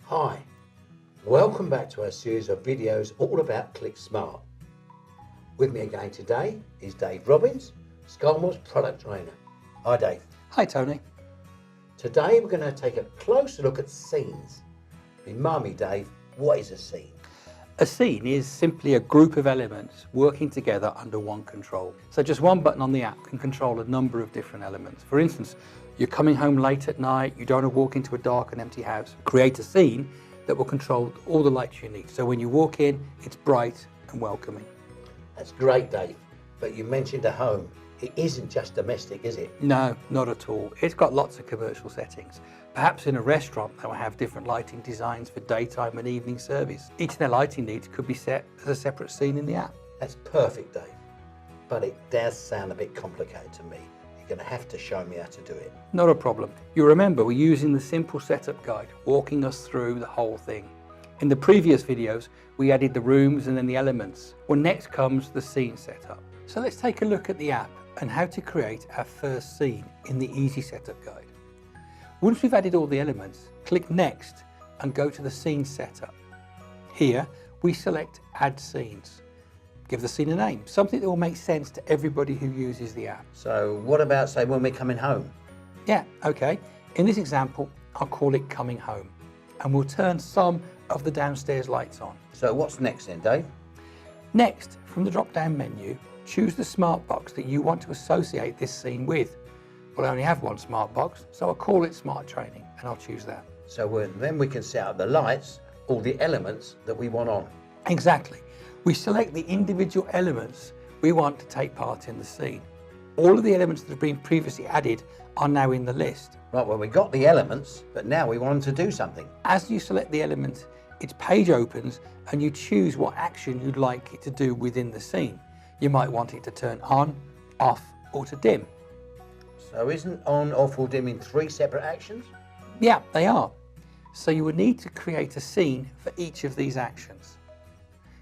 Hi, welcome back to our series of videos all about Click Smart. With me again today is Dave Robbins, Scolmore's product trainer. Hi Dave. Hi Tony. Today we're going to take a closer look at scenes. Remind me Dave, what is a scene? A scene is simply a group of elements working together under one control. So just one button on the app can control a number of different elements. For instance, you're coming home late at night, you don't want to walk into a dark and empty house. Create a scene that will control all the lights you need. So when you walk in, it's bright and welcoming. That's great Dave, but you mentioned a home. It isn't just domestic, is it? No, not at all. It's got lots of commercial settings. Perhaps in a restaurant they will have different lighting designs for daytime and evening service. Each of their lighting needs could be set as a separate scene in the app. That's perfect Dave, but it does sound a bit complicated to me. You're going to have to show me how to do it. Not a problem. You remember we're using the simple setup guide, walking us through the whole thing. In the previous videos, we added the rooms and then the elements. Well, next comes the scene setup. So let's take a look at the app and how to create our first scene in the easy setup guide. Once we've added all the elements, click next and go to the scene setup. Here, we select add scenes. Give the scene a name, something that will make sense to everybody who uses the app. So what about, say, when we're coming home? Yeah, okay. In this example, I'll call it coming home, and we'll turn some of the downstairs lights on. So what's next then, Dave? Next, from the drop-down menu, choose the smart box that you want to associate this scene with. We'll only have one smart box, so I'll call it Smart Training, and I'll choose that. So then we can set up the lights, all the elements that we want on. Exactly. We select the individual elements we want to take part in the scene. All of the elements that have been previously added are now in the list. Right, well, we got the elements, but now we want them to do something. As you select the element, its page opens and you choose what action you'd like it to do within the scene. You might want it to turn on, off, or to dim. So isn't on, off, or dim in 3 separate actions? Yeah, they are. So you would need to create a scene for each of these actions.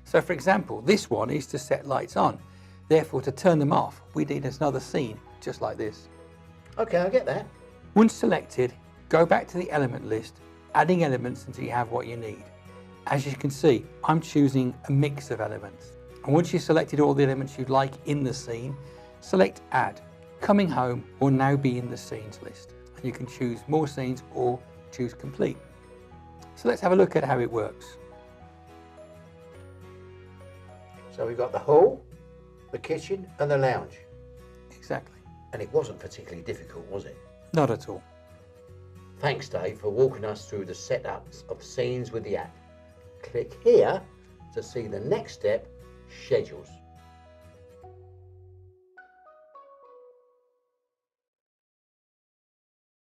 So for example, this one is to set lights on. Therefore, to turn them off, we need another scene just like this. Okay, I get that. Once selected, go back to the element list, adding elements until you have what you need. As you can see, I'm choosing a mix of elements. And once you've selected all the elements you'd like in the scene, select Add. Coming home will now be in the scenes list. And you can choose more scenes or choose Complete. So let's have a look at how it works. So we've got the hall, the kitchen, and the lounge. Exactly. And it wasn't particularly difficult, was it? Not at all. Thanks, Dave, for walking us through the setups of scenes with the app. Click here to see the next step, schedules.